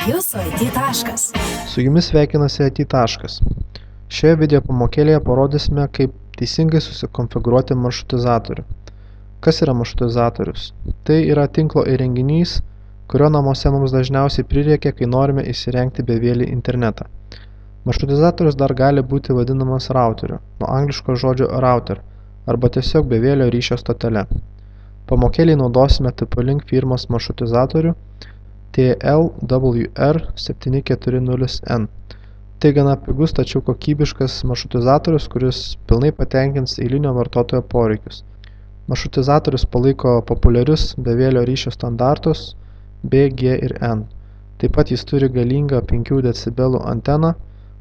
Jūsų IT taškas. Su jumis sveikinasi IT taškas. Šioje video pamokėlėje parodysime, kaip teisingai susikonfigūruoti maršrutizatorių. Kas yra maršrutizatorius? Tai yra tinklo įrenginys, kurio namuose mums dažniausiai prireikia, kai norime įsirengti bevielį internetą. Maršrutizatorius dar gali būti vadinamas routeriu, nuo angliško žodžio router, arba tiesiog bevielio ryšio stotele. Pamokėlėje naudosime TP-Link firmos maršrutizatorių TLWR740N. Tai gana pigus, tačiau kokybiškas maršrutizatorius, kuris pilnai patenkins eilinio vartotojo poreikius. Maršrutizatorius palaiko populiarius bevielio ryšio standartus B, G ir N. Taip pat jis turi galingą 5 dB anteną,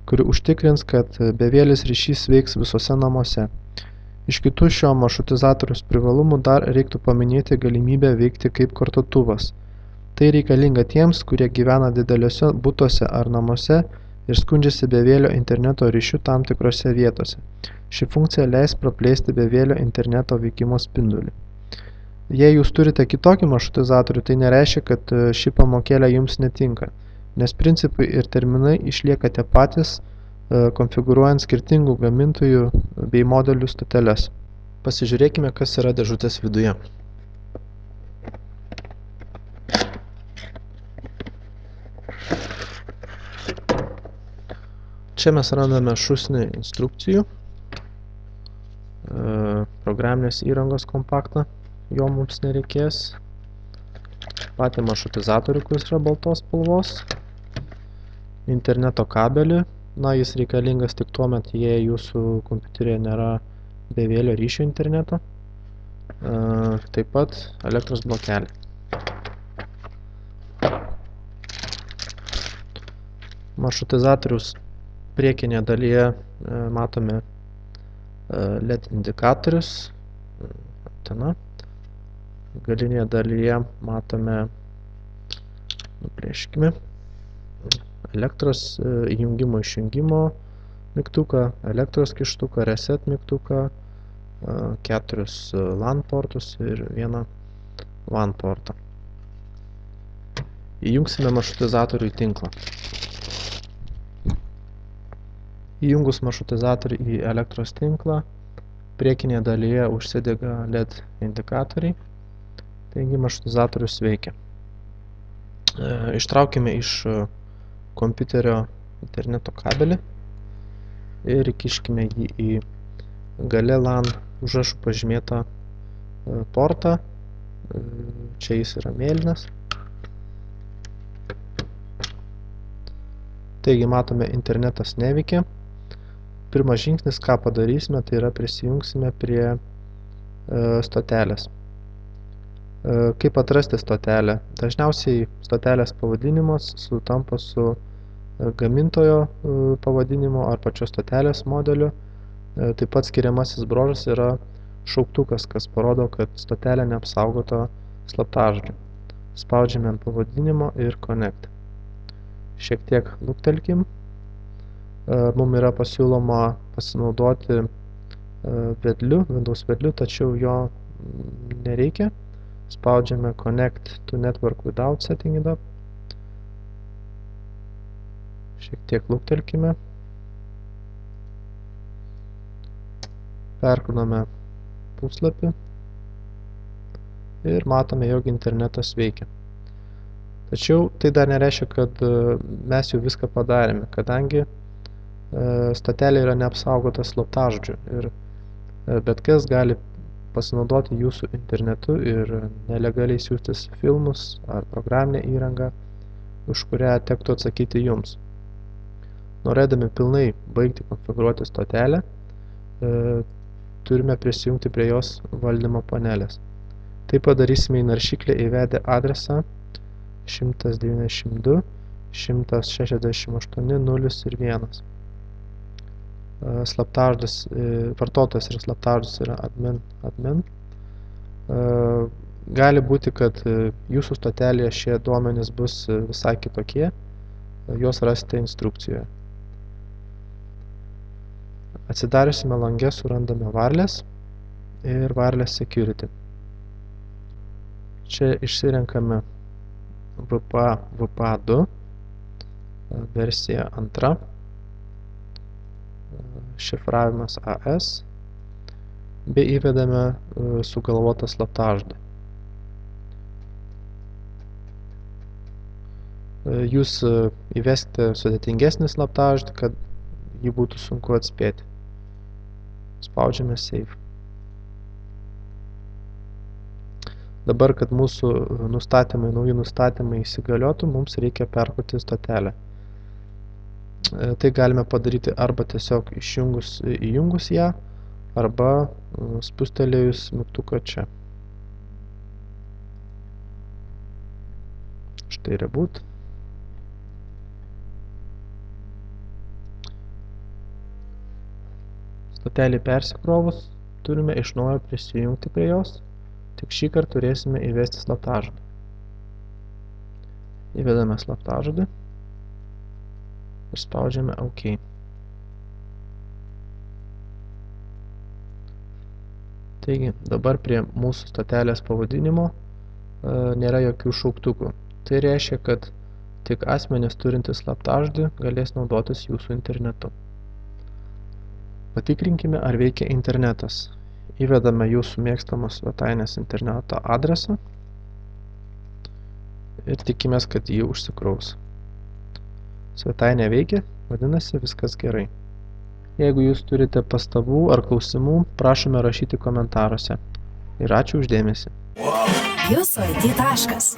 kuri užtikrins, kad bevielis ryšys veiks visose namuose. Iš kitų šio maršrutizatorius privalumų dar reiktų paminėti galimybę veikti kaip kartotuvas. Tai reikalinga tiems, kurie gyvena dideliuose butuose ar namuose ir skundžiasi bevielio interneto ryšiu tam tikrose vietose. Ši funkcija leis praplėsti bevielio interneto veikimo spindulį. Jei jūs turite kitokį maršrutizatorių, tai nereiškia, kad ši pamokėlė jums netinka, nes principai ir terminai išlieka tie patys, konfigūruojant skirtingų gamintojų bei modelių stoteles. Pasižiūrėkime, kas yra dėžutės viduje. Čia mes randame šūsnį instrukcijų, programinės įrangos kompaktą, jo mums nereikės, patį maršrutizatorių, kuris yra baltos spalvos, interneto kabelį, jis reikalingas tik tuomet, jei jūsų kompiuteryje nėra bevielio ryšio interneto, taip pat elektros blokelį. Maršrutizatorius priekinėje dalyje matome LED indikatorius, antena. Galinėje dalyje matome, nuplėškime, elektros įjungimo išjungimo mygtuką, elektros kištuką, reset mygtuką, 4 LAN portus ir 1 WAN portą. Įjungsime maršrutizatorių į tinklą. Įjungus maršrutizatorių į elektros tinklą, priekinėje dalyje užsidega LED indikatoriai, taigi maršrutizatorius veikia. Ištraukime iš kompiuterio interneto kabelį ir įkiškime jį į gale LAN užrašu pažymėtą portą. Čia jis yra mėlynas. Taigi matome, internetas neveikia. Pirmas žingsnis, ką padarysime, tai yra prisijungsime prie stotelės. Kaip atrasti stotelę? Dažniausiai stotelės pavadinimas sutampa su gamintojo pavadinimo ar pačios stotelės modeliu. Taip pat skiriamasis bruožas yra šauktukas, kas parodo, kad stotelė neapsaugota slaptažodžiu. Spaudžiame ant pavadinimo ir connect. Šiek tiek luktelkim. Mums yra pasiūloma pasinaudoti vedliu, Windows vedliu, tačiau jo nereikia. Spaudžiame connect to network without setting it up. Šiek tiek luktelkime. Perkūname puslapį ir matome, jog internetas veikia. Tačiau tai dar nereiškia, kad mes jau viską padarėme, kadangi stotelė yra neapsaugota slaptažodžiu ir bet kas gali pasinaudoti jūsų internetu ir nelegaliai siųstis filmus ar programinę įrangą, už kurią tektų atsakyti jums. Norėdami pilnai baigti konfigūruoti stotelę, turime prisijungti prie jos valdymo panelės. Tai padarysime į naršyklę įvedę adresą 192 168 0 ir 1. Vartotojas ir slaptažodis yra admin. Gali būti, kad jūsų stotelėje šie duomenys bus visai kitokie, juos rasite instrukcijoje. Atsidariusime lange surandame wireless ir wireless security. Čia išsirenkame VPA 2 versija 2, šifravimas AS, bei įvedame sugalvotą slaptažodį. Jūs įveskite sudėtingesnį slaptažodį, kad jį būtų sunku atspėti. Spaudžiame Save. Dabar, kad mūsų nauji nustatymai įsigaliotų, mums reikia perkurti stotelę. Tai galime padaryti arba tiesiog įjungus ją, arba spustelėjus mygtuką čia. Štai Reboot. Stotelį persikrovus, turime iš naujo prisijungti prie jos, tik šį kartą turėsime įvesti slaptažodį. Įvedame slaptažodį ir spaudžiame OK. Taigi, dabar prie mūsų stotelės pavadinimo nėra jokių šauktukų. Tai reiškia, kad tik asmenys turintys slaptažodį galės naudotis jūsų internetu. Patikrinkime, ar veikia internetas. Įvedame jūsų mėgstamos svetainės interneto adresą ir tikimės, kad jį užsikraus. Svetainė veikia, vadinasi, viskas gerai. Jeigu jūs turite pastabų ar klausimų, prašome rašyti komentaruose. Ir ačiū už dėmesį. Jūsų IT taškas.